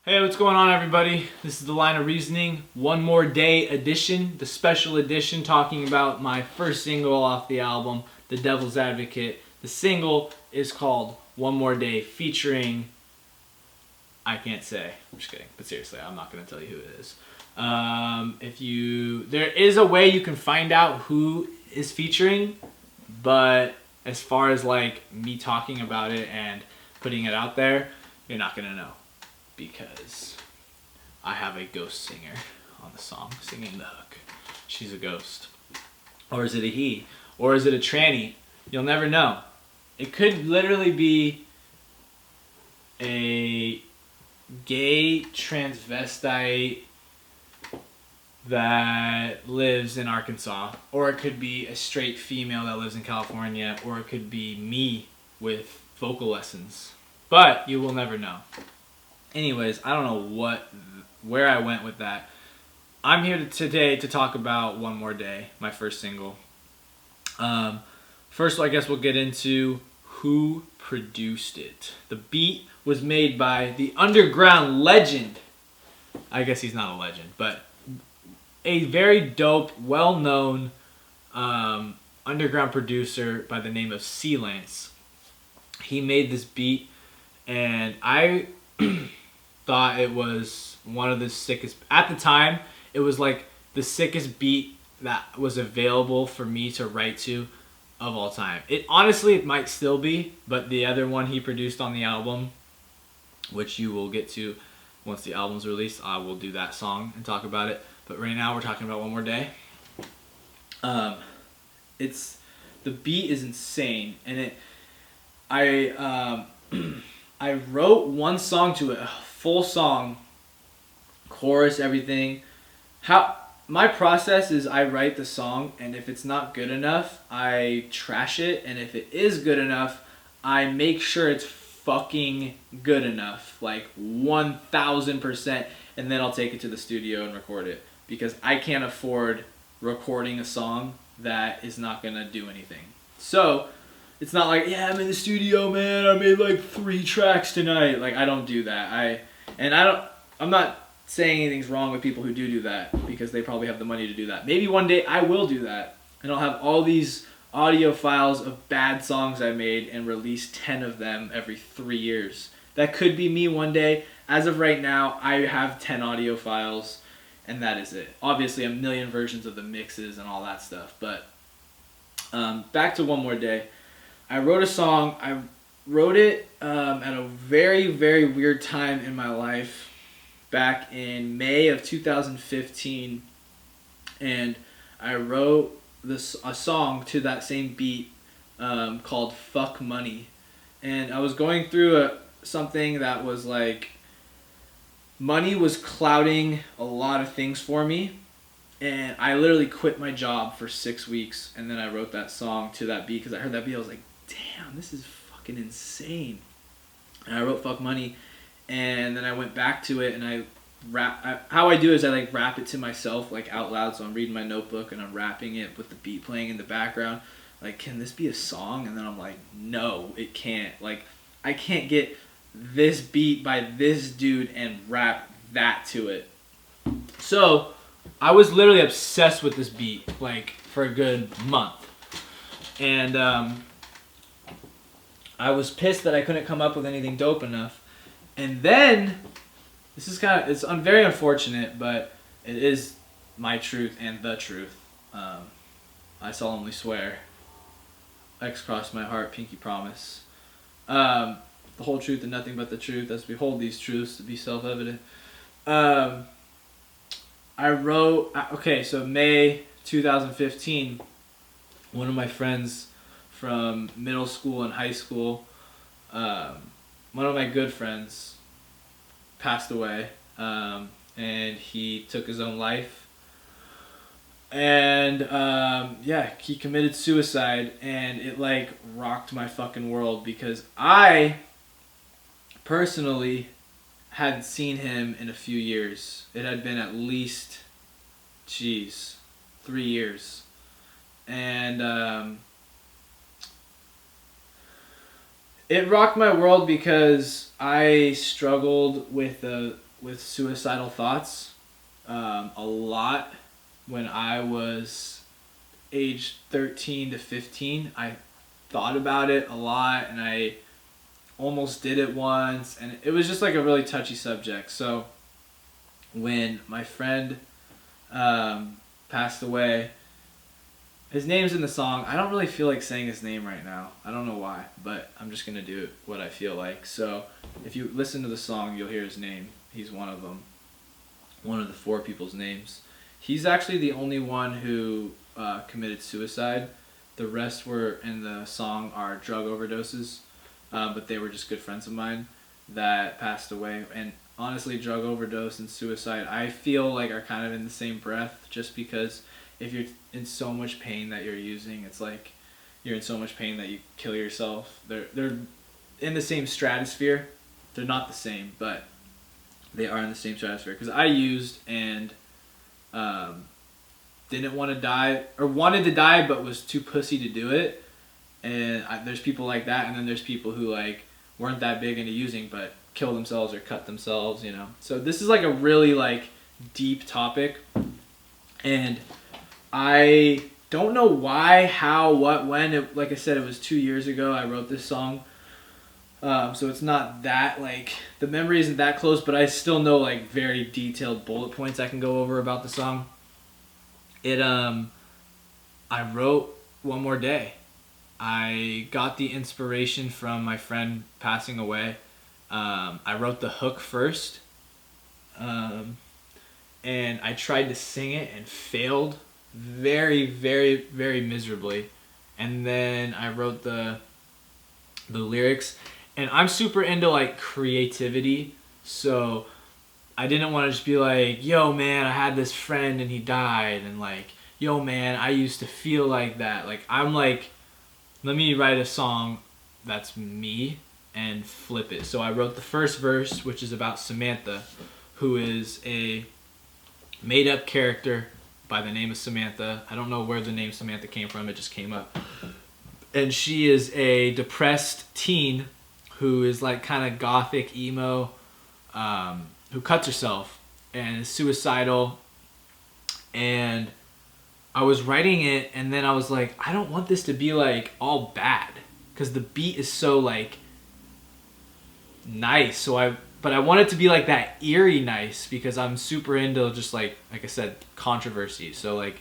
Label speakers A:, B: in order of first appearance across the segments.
A: Hey, what's going on, everybody? This is the Line of Reasoning One More Day edition, the special edition talking about my first single off the album, The Devil's Advocate. The single is called One More Day, featuring, I can't say. I'm just kidding, but seriously, I'm not going to tell you who it is. There is a way you can find out who is featuring, but as far as like me talking about it and putting it out there, you're not going to know. Because I have a ghost singer on the song singing the hook. She's a ghost. Or is it a he? Or is it a tranny? You'll never know. It could literally be a gay transvestite that lives in Arkansas. Or it could be a straight female that lives in California. Or it could be me with vocal lessons. But you will never know. Anyways, I don't know where I went with that. I'm here today to talk about One More Day, my first single. First, I guess we'll get into who produced it. The beat was made by the underground legend. I guess he's not a legend, but a very dope, well-known underground producer by the name of C-Lance. He made this beat, and I thought it was one of the sickest. At the time, it was like the sickest beat that was available for me to write to of all time. It might still be, but the other one he produced on the album, which you will get to once the album's released, I will do that song and talk about it. But right now we're talking about One More Day. It's the beat is insane, and I wrote one song to it, a full song, chorus, everything. My process is I write the song, and if it's not good enough, I trash it, and if it is good enough, I make sure it's fucking good enough, like 1000%, and then I'll take it to the studio and record it, because I can't afford recording a song that is not gonna do anything. So it's not like, yeah, I'm in the studio, man, I made like 3 tracks tonight. Like, I don't do that. I'm not saying anything's wrong with people who do that, because they probably have the money to do that. Maybe one day I will do that, and I'll have all these audio files of bad songs I made and release 10 of them every 3 years. That could be me one day. As of right now, I have 10 audio files, and that is it. Obviously, a million versions of the mixes and all that stuff. But back to One More Day. I wrote a song. I wrote it at a very, very weird time in my life, back in May of 2015, and I wrote a song to that same beat called "Fuck Money," and I was going through something that was like, money was clouding a lot of things for me, and I literally quit my job for 6 weeks, and then I wrote that song to that beat, because I heard that beat, I was like, damn, this is fucking insane. And I wrote "Fuck Money," and then I went back to it, and I how I do is I like rap it to myself, like out loud. So I'm reading my notebook and I'm rapping it with the beat playing in the background. Like, can this be a song? And then I'm like, no, it can't. Like, I can't get this beat by this dude and rap that to it. So I was literally obsessed with this beat, like, for a good month. And I was pissed that I couldn't come up with anything dope enough. And then, it's very unfortunate, but it is my truth and the truth. I solemnly swear. X cross my heart, pinky promise. The whole truth and nothing but the truth, as we hold these truths to be self-evident. So May 2015, one of my friends from middle school and high school, one of my good friends, passed away, and he took his own life, and he committed suicide, and it like rocked my fucking world, because I personally hadn't seen him in a few years. It had been at least 3 years, and It rocked my world because I struggled with suicidal thoughts a lot when I was age 13 to 15. I thought about it a lot, and I almost did it once, and it was just like a really touchy subject. So when my friend passed away, his name's in the song. I don't really feel like saying his name right now. I don't know why, but I'm just going to do what I feel like. So if you listen to the song, you'll hear his name. He's one of them. One of the four people's names. He's actually the only one who committed suicide. The rest were in the song are drug overdoses, but they were just good friends of mine that passed away. And honestly, drug overdose and suicide, I feel like are kind of in the same breath, just because if you're in so much pain that you're using, it's like you're in so much pain that you kill yourself. They're in the same stratosphere. They're not the same, but they are in the same stratosphere. Because I used and didn't want to die, or wanted to die but was too pussy to do it. And there's people like that, and then there's people who like weren't that big into using but kill themselves or cut themselves, you know. So this is like a really like deep topic, and I don't know why, how, what, when. Like I said, it was 2 years ago I wrote this song. So it's not that, like, the memory isn't that close, but I still know, like, very detailed bullet points I can go over about the song. I wrote One More Day. I got the inspiration from my friend passing away. I wrote the hook first. And I tried to sing it and failed very, very, very miserably. And then I wrote the lyrics. And I'm super into like creativity, so I didn't want to just be like, yo man, I had this friend and he died, and like, yo man, I used to feel like that. Like, I'm like, let me write a song that's me and flip it. So I wrote the first verse, which is about Samantha, who is a made up character by the name of Samantha. I don't know where the name Samantha came from, it just came up. And she is a depressed teen who is like kind of gothic emo, who cuts herself and is suicidal. And I was writing it, and then I was like, I don't want this to be like all bad, because the beat is so like nice. But I want it to be like that eerie nice, because I'm super into just like I said, controversy. So like,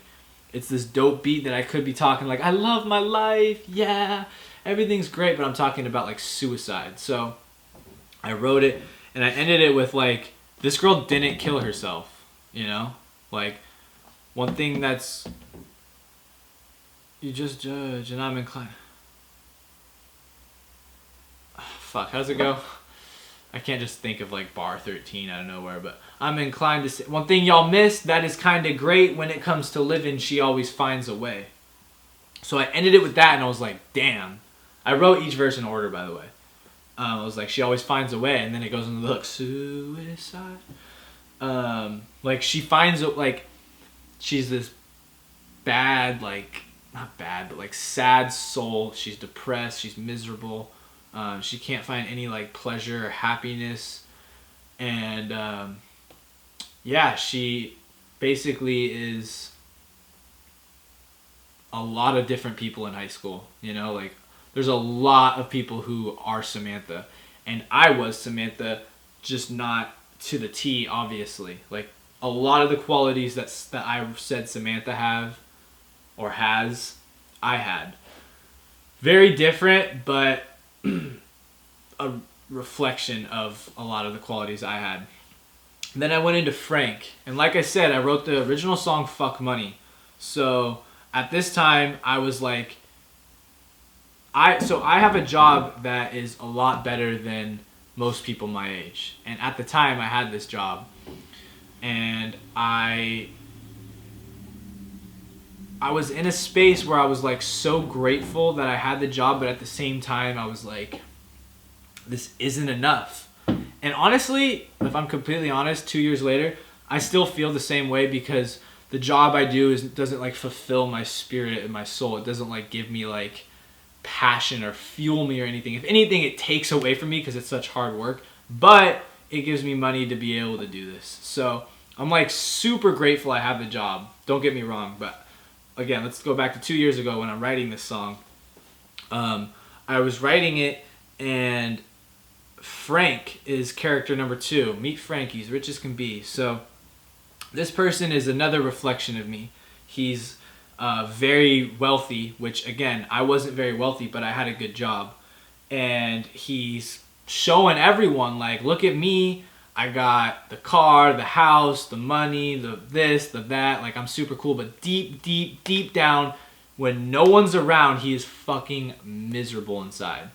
A: it's this dope beat that I could be talking like, I love my life, yeah, everything's great, but I'm talking about like suicide. So I wrote it, and I ended it with like, this girl didn't kill herself, you know? Like, one thing that's, you just judge and I'm inclined. Fuck, how's it go? I can't just think of like bar 13 out of nowhere, but I'm inclined to say, one thing y'all missed that is kind of great, when it comes to living, she always finds a way. So I ended it with that, and I was like, damn. I wrote each verse in order, by the way. I was like, she always finds a way, and then it goes into the hook, suicide. Like, she finds, like, she's this bad, like, not bad, but like sad soul. She's depressed, she's miserable. She can't find any like pleasure or happiness. And yeah, she basically is a lot of different people in high school, you know, like there's a lot of people who are Samantha, and I was Samantha, just not to the T, obviously. Like, a lot of the qualities that I said Samantha have or has, I had. Very different, but a reflection of a lot of the qualities I had. And then I went into Frank, and like I said, I wrote the original song Fuck Money. So at this time, I was like, I have a job that is a lot better than most people my age. And at the time, I had this job, and I was in a space where I was like so grateful that I had the job, but at the same time, I was like, this isn't enough. And honestly, if I'm completely honest, 2 years later, I still feel the same way, because the job I do doesn't like fulfill my spirit and my soul. It doesn't like give me like passion or fuel me or anything. If anything, it takes away from me because it's such hard work, but it gives me money to be able to do this. So I'm like super grateful I have the job. Don't get me wrong, but again, let's go back to 2 years ago when I'm writing this song. I was writing it, and Frank is character number 2. Meet Frank. He's rich as can be. So this person is another reflection of me. He's very wealthy, which again, I wasn't very wealthy, but I had a good job. And he's showing everyone, like, look at me. I got the car, the house, the money, the this, the that. Like, I'm super cool. But deep, deep, deep down, when no one's around, he is fucking miserable inside.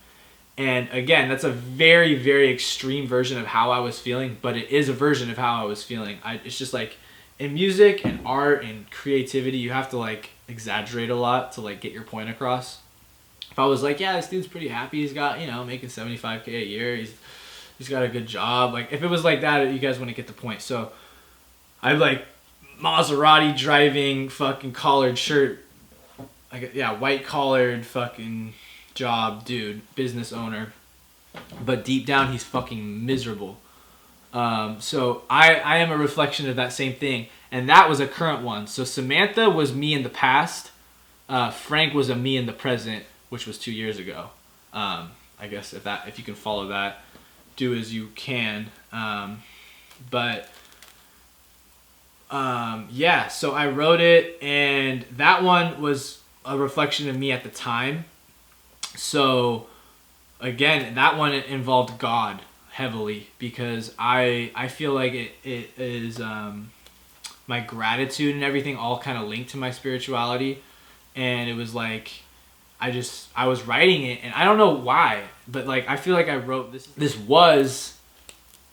A: And again, that's a very, very extreme version of how I was feeling, but it is a version of how I was feeling. It's just like, in music and art and creativity, you have to like exaggerate a lot to like get your point across. If I was like, yeah, this dude's pretty happy, he's got, making $75K a year, he's got a good job. Like, if it was like that, you guys wouldn't get the point. So I like Maserati driving, fucking collared shirt, like, yeah, white collared fucking job dude, business owner, but deep down he's fucking miserable. So I am a reflection of that same thing, and that was a current one. So Samantha was me in the past. Frank was a me in the present, which was 2 years ago. I guess if you can follow that, do as you can. Yeah. So I wrote it, and that one was a reflection of me at the time. So again, that one involved God heavily, because I feel like it is my gratitude and everything all kind of linked to my spirituality. And it was like I was writing it, and I don't know why, but like I feel like I wrote this was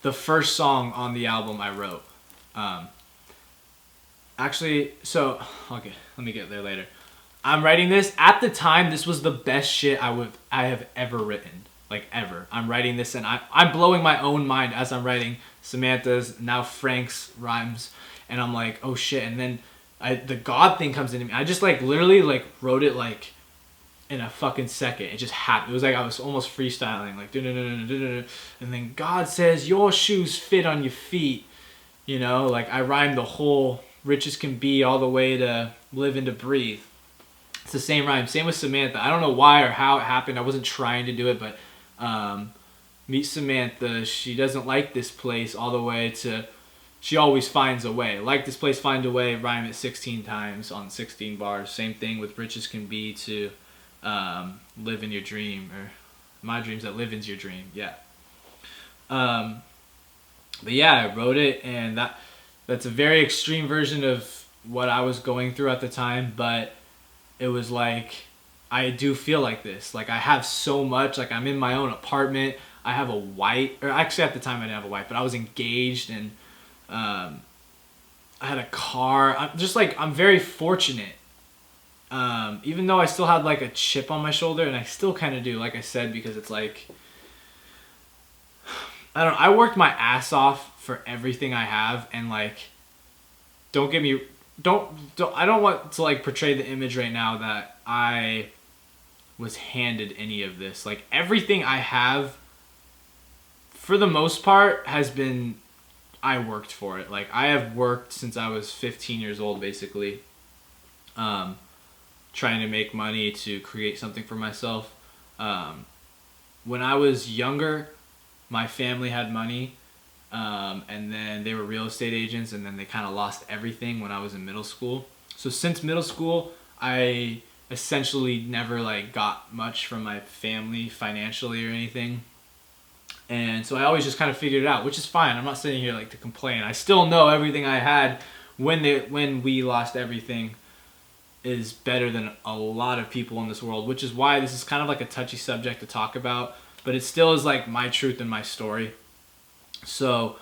A: the first song on the album I wrote. Actually, so okay, let me get there later. I'm writing this at the time. This was the best shit I have ever written, like ever. I'm writing this, and I'm blowing my own mind as I'm writing Samantha's, now Frank's rhymes, and I'm like, oh shit. And then the God thing comes into me. I just like literally like wrote it like in a fucking second. It just happened. It was like I was almost freestyling, like and then God says your shoes fit on your feet. Like I rhymed the whole rich as can be all the way to live and to breathe. It's the same rhyme. Same with Samantha. I don't know why or how it happened. I wasn't trying to do it, but meet Samantha. She doesn't like this place all the way to she always finds a way. Like this place, find a way. Rhyme it 16 times on 16 bars. Same thing with rich as can be to live in your dream, or my dreams that live into your dream. Yeah. But yeah, I wrote it, and that's a very extreme version of what I was going through at the time, but it was like, I do feel like this. Like, I have so much. Like, I'm in my own apartment. I have a wife. Or actually, at the time, I didn't have a wife, but I was engaged, and I had a car. I'm very fortunate. Even though I still had, like, a chip on my shoulder, and I still kind of do, like I said, because it's like, I worked my ass off for everything I have, and, like, I don't want to like portray the image right now that I was handed any of this. Like, everything I have, for the most part, has been, I worked for it. Like, I have worked since I was 15 years old, basically, trying to make money to create something for myself. When I was younger, my family had money. And then they were real estate agents, and then they kind of lost everything when I was in middle school. So since middle school, I essentially never like got much from my family financially or anything. And so I always just kind of figured it out, which is fine. I'm not sitting here like to complain. I still know everything I had when we lost everything is better than a lot of people in this world, which is why this is kind of like a touchy subject to talk about, but it still is like my truth and my story. So,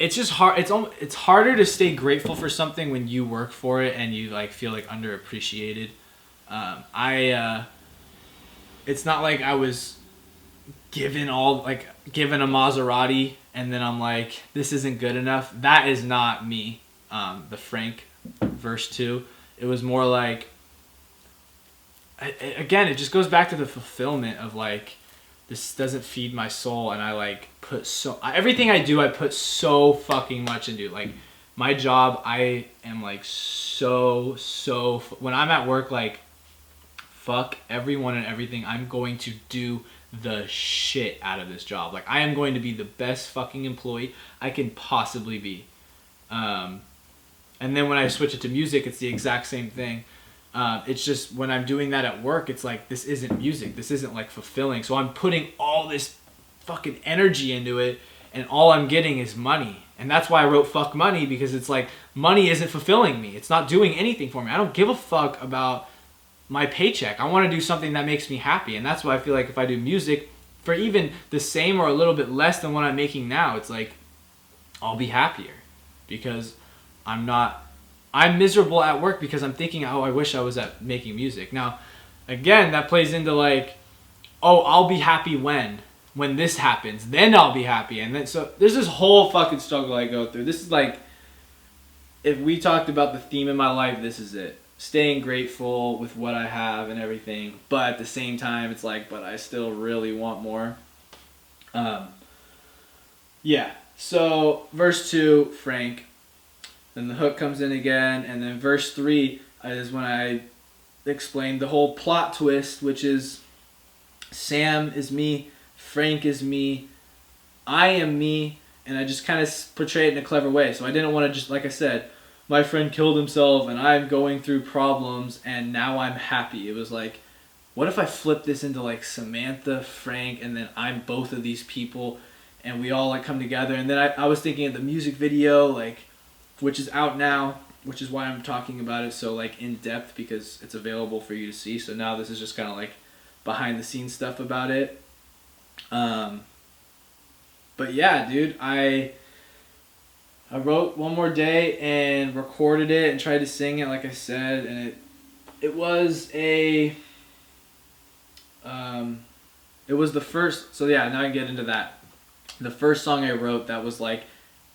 A: it's just hard. It's harder to stay grateful for something when you work for it and you like feel like underappreciated. It's not like I was given a Maserati and then I'm like, this isn't good enough. That is not me. The Frank verse 2. It was more like again, it just goes back to the fulfillment of like, this doesn't feed my soul, and I like put everything I do, I put so fucking much into. Like my job, I am like when I'm at work, like fuck everyone and everything, I'm going to do the shit out of this job. Like I am going to be the best fucking employee I can possibly be. And then when I switch it to music, it's the exact same thing. It's just when I'm doing that at work, it's like, this isn't music. This isn't like fulfilling. So I'm putting all this fucking energy into it, and all I'm getting is money. And that's why I wrote fuck money, because it's like, money isn't fulfilling me. It's not doing anything for me. I don't give a fuck about my paycheck. I want to do something that makes me happy. And that's why I feel like if I do music for even the same or a little bit less than what I'm making now, it's like, I'll be happier, because I'm miserable at work because I'm thinking, oh, I wish I was at making music. Now, again, that plays into like, oh, I'll be happy when this happens, then I'll be happy. And then, so there's this whole fucking struggle I go through. This is like, if we talked about the theme in my life, this is it. Staying grateful with what I have and everything. But at the same time, it's like, but I still really want more. Yeah. So verse 2, Frank. Then the hook comes in again, and then verse 3 is when I explained the whole plot twist, which is Sam is me, Frank is me, I am me, and I just kind of portray it in a clever way. So I didn't want to just, like I said, my friend killed himself, and I'm going through problems, and now I'm happy. It was like, what if I flip this into like Samantha, Frank, and then I'm both of these people, and we all like come together. And then I was thinking of the music video, like, which is out now, which is why I'm talking about it so like in depth, because it's available for you to see. So now this is just kind of like behind the scenes stuff about it. But yeah, dude, I wrote One More Day and recorded it and tried to sing it, like I said, and it was the first. So yeah, now I can get into that. The first song I wrote that was like,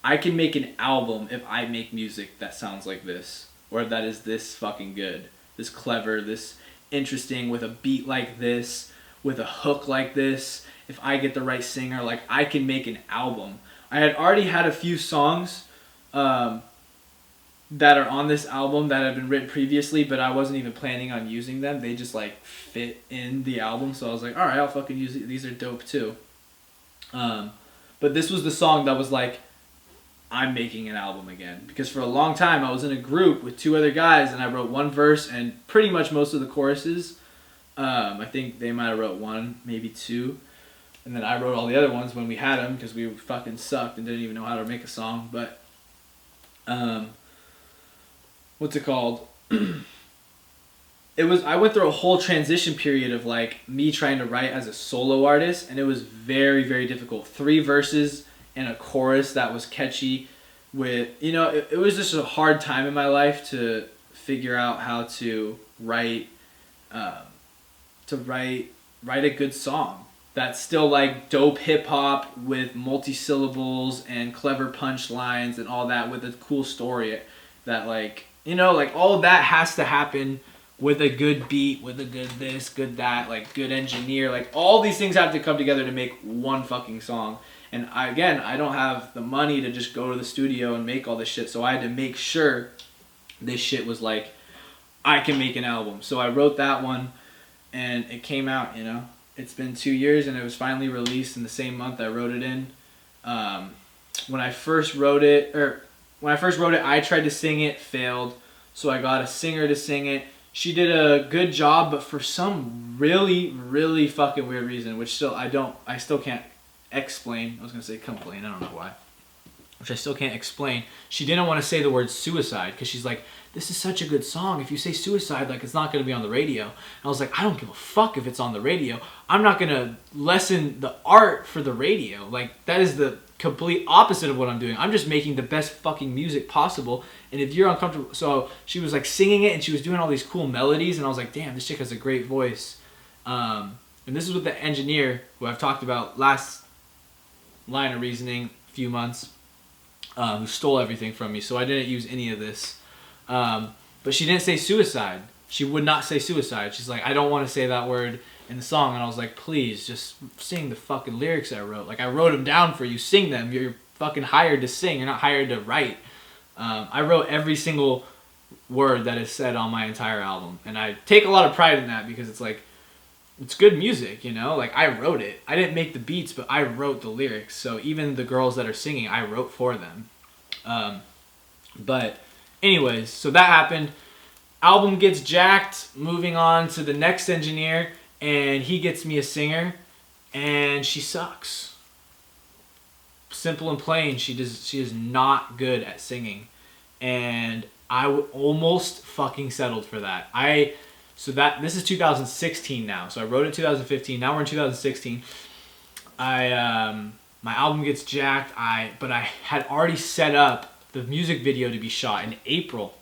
A: I can make an album if I make music that sounds like this, or that is this fucking good, this clever, this interesting, with a beat like this, with a hook like this. If I get the right singer, like I can make an album. I had already had a few songs that are on this album that had been written previously, but I wasn't even planning on using them. They just like fit in the album, so I was like, all right, I'll fucking use it. These are dope too. But this was the song that was like, I'm making an album again. Because for a long time I was in a group with two other guys, and I wrote one verse and pretty much most of the choruses. I think they might have wrote one, maybe two. And then I wrote all the other ones when we had them, because we fucking sucked and didn't even know how to make a song. But, what's it called? I went through a whole transition period of like me trying to write as a solo artist, and it was very, very difficult. 3 verses and a chorus that was catchy with, it was just a hard time in my life to figure out how to write a good song that's still like dope hip hop with multi-syllables and clever punchlines and all that, with a cool story that like, like all of that has to happen with a good beat, with a good this, good that, like good engineer, like all these things have to come together to make one fucking song. And I don't have the money to just go to the studio and make all this shit, so I had to make sure this shit was like, I can make an album. So I wrote that one, and it came out, It's been 2 years, and it was finally released in the same month I wrote it in. When I first wrote it, I tried to sing it, failed, so I got a singer to sing it. She did a good job, but for some really, really fucking weird reason, which I still can't explain. I was going to say complain, I don't know why. Which I still can't explain. She didn't want to say the word suicide, because she's like, this is such a good song. If you say suicide, like, it's not going to be on the radio. And I was like, I don't give a fuck if it's on the radio. I'm not going to lessen the art for the radio. Like, that is the complete opposite of what I'm doing. I'm just making the best fucking music possible. And if you're uncomfortable... So she was like singing it, and she was doing all these cool melodies, and I was like, damn, this chick has a great voice. And this is with the engineer, who I've talked about last line of reasoning, a few months, who stole everything from me, so I didn't use any of this. But she didn't say suicide. she would not say suicide. She's like, I don't want to say that word in the song. And I was like, please just sing the fucking lyrics I wrote. Like, I wrote them down for you. Sing them. You're fucking hired to sing. You're not hired to write. I wrote every single word that is said on my entire album. And I take a lot of pride in that because it's like, it's good music, you know? Like, I wrote it. I didn't make the beats, but I wrote the lyrics. So even the girls that are singing, I wrote for them. But anyways, so that happened. Album gets jacked, moving on to the next engineer, and he gets me a singer, and she sucks. Simple and plain, she is not good at singing. And I almost fucking settled for that. This is 2016 now. So I wrote it in 2015. Now we're in 2016. My album gets jacked. But I had already set up the music video to be shot in April.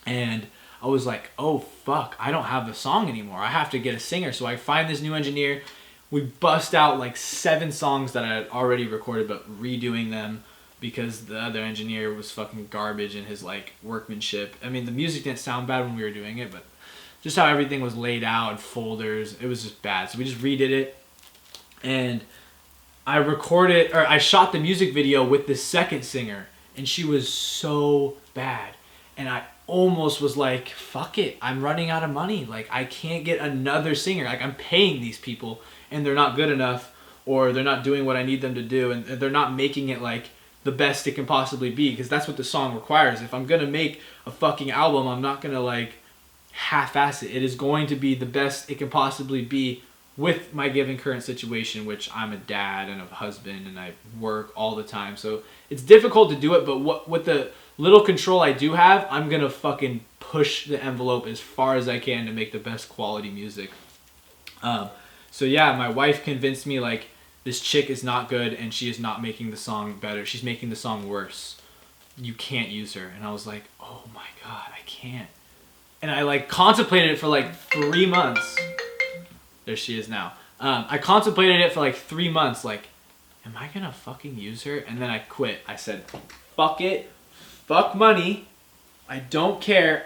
A: And I was like, oh fuck, I don't have the song anymore. I have to get a singer. So I find this new engineer. We bust out like 7 songs that I had already recorded, but redoing them because the other engineer was fucking garbage in his like workmanship. I mean, the music didn't sound bad when we were doing it, but just how everything was laid out in folders, it was just bad. So we just redid it. And I shot the music video with the second singer, and she was so bad. And I almost was like, fuck it, I'm running out of money. Like, I can't get another singer. Like, I'm paying these people and they're not good enough, or they're not doing what I need them to do, and they're not making it like the best it can possibly be, because that's what the song requires. If I'm gonna make a fucking album, I'm not gonna like half-ass it. It is going to be the best it can possibly be with my given current situation, which I'm a dad and a husband and I work all the time. So it's difficult to do it, but with the little control I do have, I'm gonna fucking push the envelope as far as I can to make the best quality music. So yeah, my wife convinced me like, this chick is not good and she is not making the song better. She's making the song worse. You can't use her. And I was like, oh my God, I can't. And I like contemplated it for like 3 months. There she is now. I contemplated it for like 3 months. Like, am I gonna fucking use her? And then I quit. I said, fuck it. Fuck money. I don't care.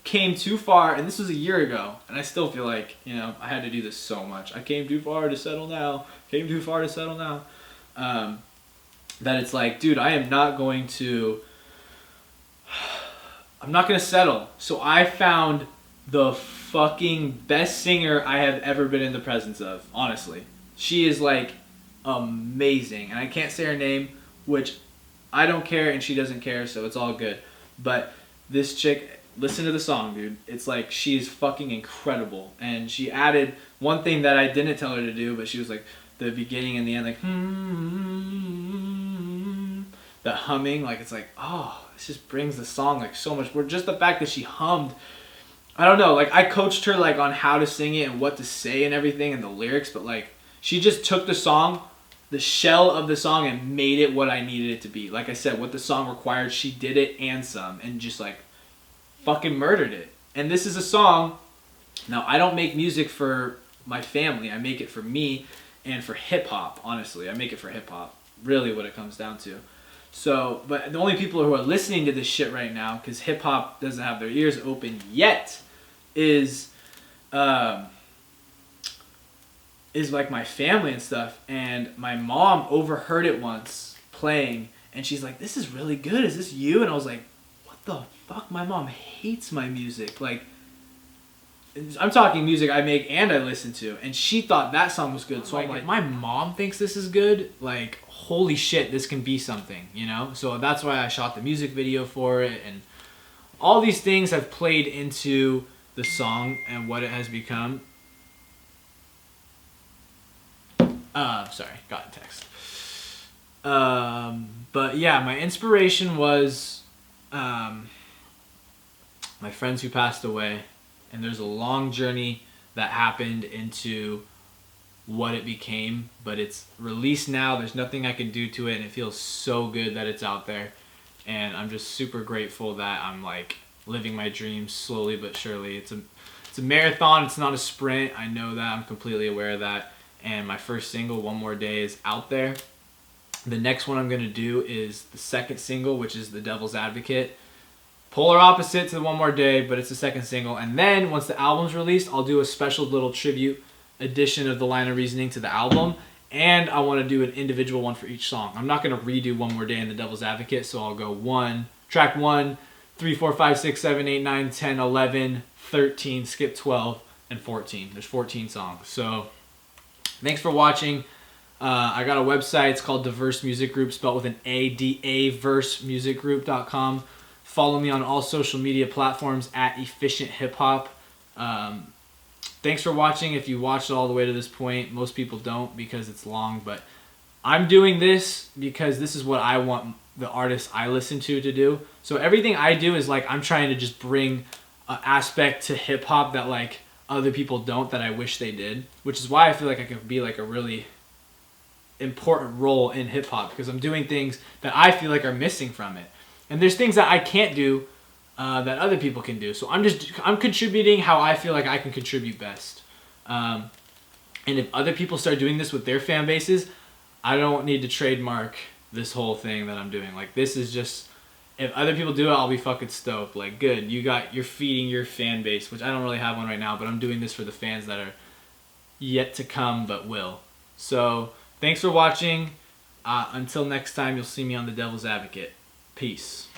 A: Came too far, and this was a year ago, and I still feel like, you know, I had to do this so much. I came too far to settle now. Came too far to settle now. That it's like, dude, I'm not going to settle. So I found the fucking best singer I have ever been in the presence of, honestly. She is like amazing, and I can't say her name, which I don't care and she doesn't care, so it's all good. But this chick, listen to the song, dude. It's like, she's fucking incredible. And she added one thing that I didn't tell her to do, but she was like, the beginning and the end, like, the humming, like, it's like, oh, this just brings the song like so much more. Just the fact that she hummed, I don't know, like, I coached her like on how to sing it and what to say and everything and the lyrics, but like, she just took the song, the shell of the song, and made it what I needed it to be. Like I said, what the song required, she did it and some, and just like fucking murdered it. And this is a song, now I don't make music for my family, I make it for me and for hip hop, honestly. I make it for hip hop, really what it comes down to. So, but the only people who are listening to this shit right now, because hip hop doesn't have their ears open yet, is like my family and stuff. And my mom overheard it once playing, and she's like, this is really good, is this you? And I was like, what the fuck? My mom hates my music. Like, I'm talking music I make and I listen to, and she thought that song was good. So I'm like, my mom thinks this is good, like, holy shit, this can be something, you know? So that's why I shot the music video for it, and all these things have played into the song and what it has become. Sorry, got a text. But yeah, my inspiration was my friends who passed away, and there's a long journey that happened into what it became, but it's released now. There's nothing I can do to it, and it feels so good that it's out there, and I'm just super grateful that I'm like living my dreams slowly but surely. It's a marathon, it's not a sprint. I know that, I'm completely aware of that. And my first single, One More Day, is out there. The next one I'm gonna do is the second single, which is The Devil's Advocate. polar opposite to One More Day, but it's the second single. And then once the album's released, I'll do a special little tribute edition of The Line of Reasoning to the album. And I want to do an individual one for each song. I'm not going to redo One More Day and The Devil's Advocate, so I'll go track 1, 3, 4, 5, 6, 7, 8, 9, 10, 11, 13, skip 12, and 14. There's 14 songs. So thanks for watching. I got a website. It's called Diverse Music Group, spelled with an A, daversemusicgroup.com. Follow me on all social media platforms at Efficient Hip Hop. Thanks for watching. If you watched it all the way to this point, most people don't because it's long, but I'm doing this because this is what I want the artists I listen to do. So everything I do is like I'm trying to just bring an aspect to hip hop that like other people don't, that I wish they did, which is why I feel like I could be like a really important role in hip hop, because I'm doing things that I feel like are missing from it. And there's things that I can't do that other people can do. So I'm contributing how I feel like I can contribute best. And if other people start doing this with their fan bases, I don't need to trademark this whole thing that I'm doing. Like, this is just, if other people do it, I'll be fucking stoked. Like, good, you're feeding your fan base, which I don't really have one right now, but I'm doing this for the fans that are yet to come but will. So thanks for watching. Until next time, you'll see me on The Devil's Advocate. Peace.